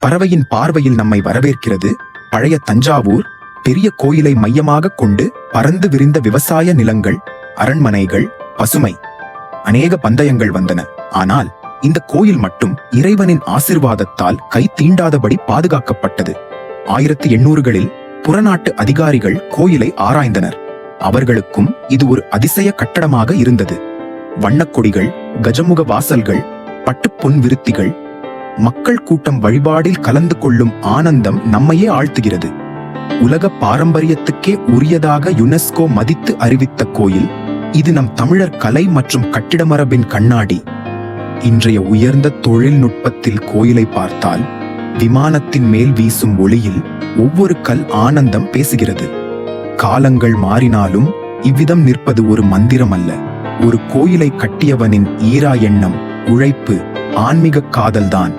பறவையின் பார்வையில் நம்மை வரவேற்கிறது பழைய தஞ்சாவூர். பெரிய கோயிலை மையமாக கொண்டு பறந்து விரிந்த விவசாய நிலங்கள், அரண்மனைகள், பசுமை. அநேக பந்தயங்கள் வந்தன. ஆனால் இந்த கோயில் மட்டும் இறைவனின் ஆசிர்வாதத்தால் கை தீண்டாதபடி பாதுகாக்கப்பட்டது. 1800களில் புறநாட்டு அதிகாரிகள் கோயிலை ஆராய்ந்தனர். அவர்களுக்கும் இது ஒரு அதிசய கட்டடமாக இருந்தது. வண்ணக்கொடிகள், கஜமுக வாசல்கள், பட்டுப்பொன் விருத்திகள், மக்கள் கூட்டம், வழிபாடில் கலந்து கொள்ளும் ஆனந்தம் நம்மையே ஆழ்த்துகிறது. உலக பாரம்பரியத்துக்கே உரியதாக யுனெஸ்கோ மதித்து அறிவித்த கோயில் இது. நம் தமிழர் கலை மற்றும் கட்டிடமரபின் கண்ணாடி. இன்றைய உயர்ந்த தொழில்நுட்பத்தில் கோயிலை பார்த்தால் விமானத்தின் மேல் வீசும் ஒளியில் ஒவ்வொரு கல் ஆனந்தம் பேசுகிறது. காலங்கள் மாறினாலும் இவ்விதம் நிற்பது ஒரு மந்திரம் அல்ல, ஒரு கோயிலை கட்டியவனின் ஈரா எண்ணம், உழைப்பு, ஆன்மீக காதல்தான்.